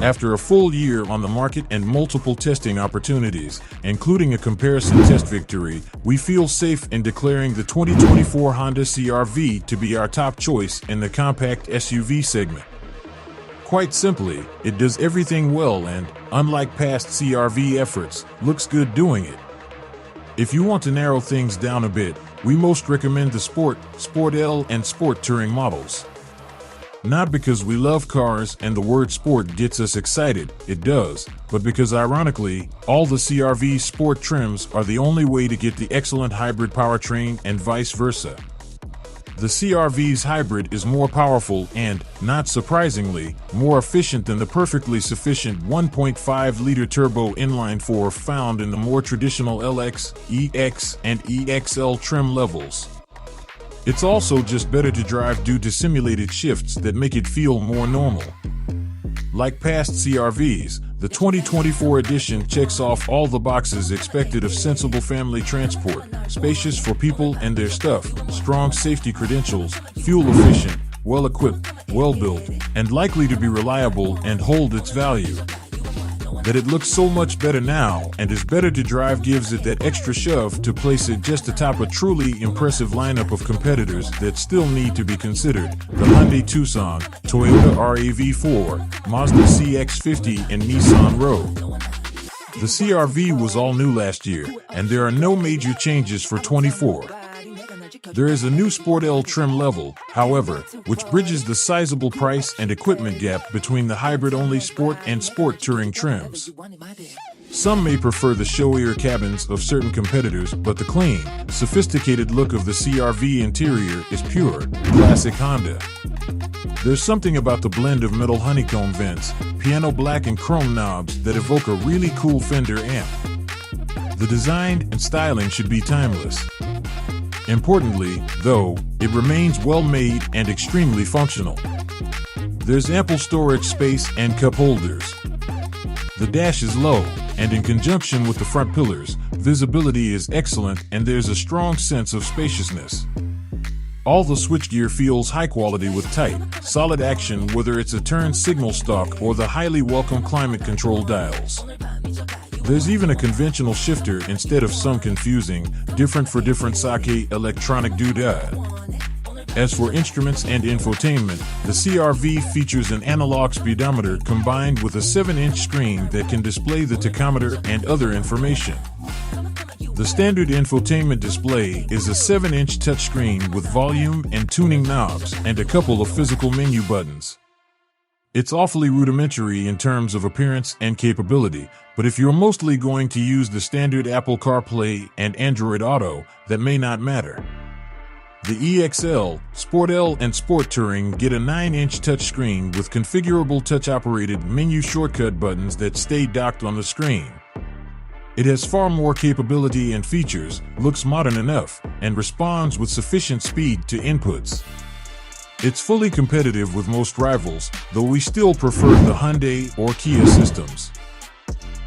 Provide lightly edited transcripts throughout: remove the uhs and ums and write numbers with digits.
After a full year on the market and multiple testing opportunities, including a comparison test victory, we feel safe in declaring the 2024 Honda CR-V to be our top choice in the compact SUV segment. Quite simply, it does everything well and, unlike past CR-V efforts, looks good doing it. If you want to narrow things down a bit, we most recommend the Sport, Sport L, and Sport Touring models. Not because we love cars and the word sport gets us excited, it does, but because ironically, all the CR-V sport trims are the only way to get the excellent hybrid powertrain and vice versa. The CR-V's hybrid is more powerful and, not surprisingly, more efficient than the perfectly sufficient 1.5-liter turbo inline-four found in the more traditional LX, EX, and EXL trim levels. It's also just better to drive due to simulated shifts that make it feel more normal. Like past CR-Vs, the 2024 edition checks off all the boxes expected of sensible family transport: spacious for people and their stuff, strong safety credentials, fuel efficient, well-equipped, well-built, and likely to be reliable and hold its value. That it looks so much better now and is better to drive gives it that extra shove to place it just atop a truly impressive lineup of competitors that still need to be considered: the Hyundai Tucson, Toyota RAV4, Mazda CX-50, and Nissan Rogue. The CR-V was all new last year, and there are no major changes for 24. There is a new Sport L trim level, however, which bridges the sizable price and equipment gap between the hybrid-only Sport and Sport Touring trims. Some may prefer the showier cabins of certain competitors, but the clean, sophisticated look of the CR-V interior is pure, classic Honda. There's something about the blend of metal honeycomb vents, piano black and chrome knobs that evoke a really cool Fender amp. The design and styling should be timeless. Importantly, though, it remains well-made and extremely functional. There's ample storage space and cup holders. The dash is low, and in conjunction with the front pillars, visibility is excellent and there's a strong sense of spaciousness. All the switchgear feels high quality with tight, solid action, whether it's a turn signal stalk or the highly welcome climate control dials. There's even a conventional shifter instead of some confusing, different for different sake electronic doodad. As for instruments and infotainment, the CR-V features an analog speedometer combined with a 7-inch screen that can display the tachometer and other information. The standard infotainment display is a 7-inch touchscreen with volume and tuning knobs and a couple of physical menu buttons. It's awfully rudimentary in terms of appearance and capability, but if you're mostly going to use the standard Apple CarPlay and Android Auto, that may not matter. The EXL, Sport L, and Sport Touring get a 9-inch touchscreen with configurable touch-operated menu shortcut buttons that stay docked on the screen. It has far more capability and features, looks modern enough, and responds with sufficient speed to inputs. It's fully competitive with most rivals, though we still prefer the Hyundai or Kia systems.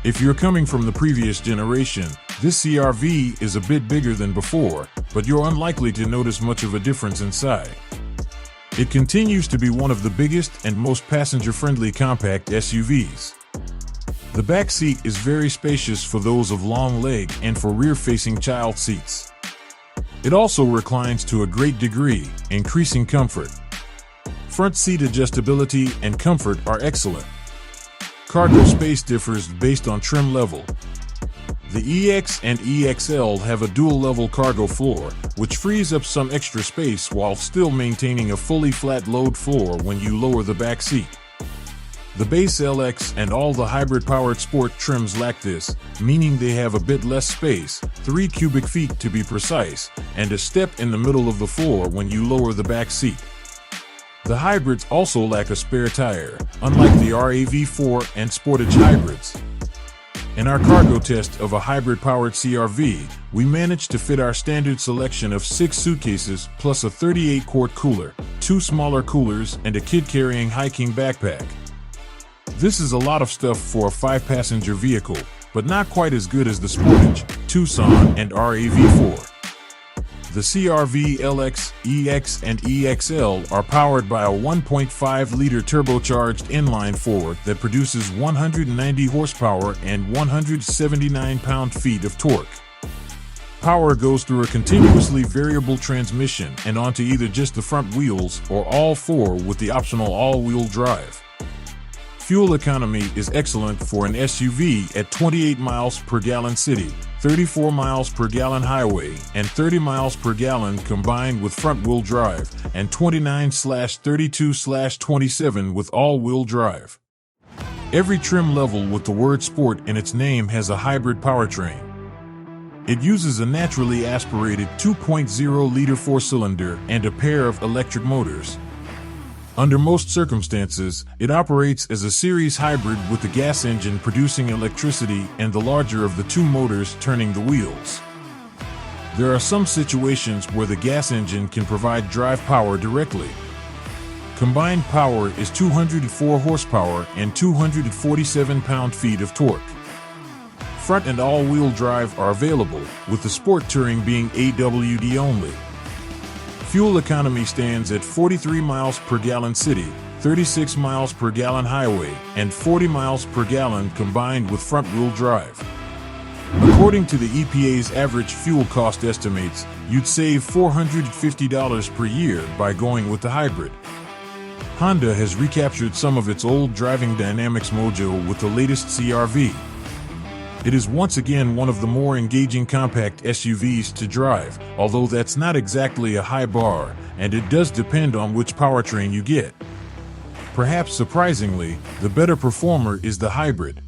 If you're coming from the previous generation, this CR-V is a bit bigger than before, but you're unlikely to notice much of a difference inside. It continues to be one of the biggest and most passenger-friendly compact SUVs. The back seat is very spacious for those of long leg and for rear-facing child seats. It also reclines to a great degree, increasing comfort. Front seat adjustability and comfort are excellent. Cargo space differs based on trim level. The EX and EXL have a dual-level cargo floor, which frees up some extra space while still maintaining a fully flat load floor when you lower the back seat. The base LX and all the hybrid-powered Sport trims lack this, meaning they have a bit less space, 3 cubic feet to be precise, and a step in the middle of the floor when you lower the back seat. The hybrids also lack a spare tire, unlike the RAV4 and Sportage hybrids. In our cargo test of a hybrid-powered CR-V, we managed to fit our standard selection of 6 suitcases plus a 38-quart cooler, 2 smaller coolers, and a kid-carrying hiking backpack. This is a lot of stuff for a 5-passenger vehicle, but not quite as good as the Sportage, Tucson, and RAV4. The CR-V LX, EX, and EXL are powered by a 1.5-liter turbocharged inline-four that produces 190 horsepower and 179 pound-feet of torque. Power goes through a continuously variable transmission and onto either just the front wheels or all four with the optional all-wheel drive. Fuel economy is excellent for an SUV at 28 miles per gallon city, 34 miles per gallon highway, and 30 miles per gallon combined with front-wheel drive, and 29/32/27 with all-wheel drive. Every trim level with the word sport in its name has a hybrid powertrain. It uses a naturally aspirated 2.0-liter four-cylinder and a pair of electric motors. Under most circumstances, it operates as a series hybrid with the gas engine producing electricity and the larger of the two motors turning the wheels. There are some situations where the gas engine can provide drive power directly. Combined power is 204 horsepower and 247 pound-feet of torque. Front and all-wheel drive are available, with the Sport Touring being AWD only. Fuel economy stands at 43 miles per gallon city, 36 miles per gallon highway, and 40 miles per gallon combined with front-wheel drive. According to the EPA's average fuel cost estimates, you'd save $450 per year by going with the hybrid. Honda has recaptured some of its old driving dynamics mojo with the latest CR-V. It is once again one of the more engaging compact SUVs to drive, although that's not exactly a high bar, and it does depend on which powertrain you get. Perhaps surprisingly, the better performer is the hybrid.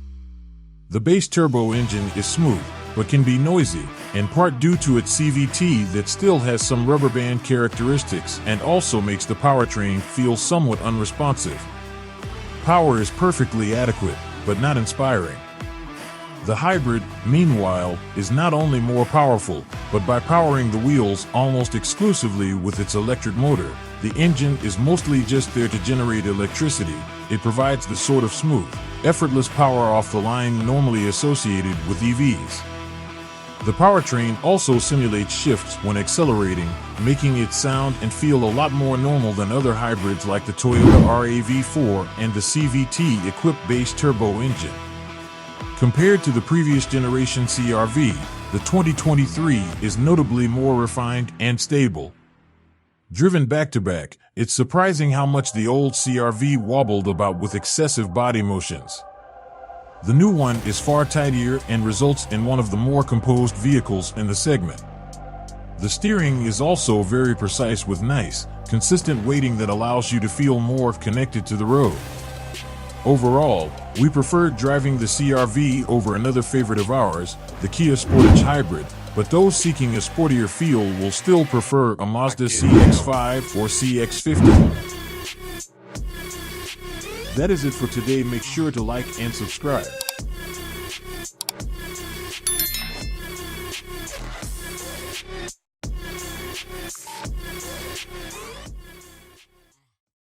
The base turbo engine is smooth, but can be noisy, in part due to its CVT that still has some rubber band characteristics and also makes the powertrain feel somewhat unresponsive. Power is perfectly adequate, but not inspiring. The hybrid, meanwhile, is not only more powerful, but by powering the wheels almost exclusively with its electric motor, the engine is mostly just there to generate electricity. It provides the sort of smooth, effortless power off the line normally associated with EVs. The powertrain also simulates shifts when accelerating, making it sound and feel a lot more normal than other hybrids like the Toyota RAV4 and the CVT-equipped base turbo engine. Compared to the previous generation CR-V, the 2023 is notably more refined and stable. Driven back-to-back, it's surprising how much the old CR-V wobbled about with excessive body motions. The new one is far tidier and results in one of the more composed vehicles in the segment. The steering is also very precise with nice, consistent weighting that allows you to feel more connected to the road. Overall, we preferred driving the CR-V over another favorite of ours, the Kia Sportage Hybrid, but those seeking a sportier feel will still prefer a Mazda CX-5 or CX-50. That is it for today. Make sure to like and subscribe.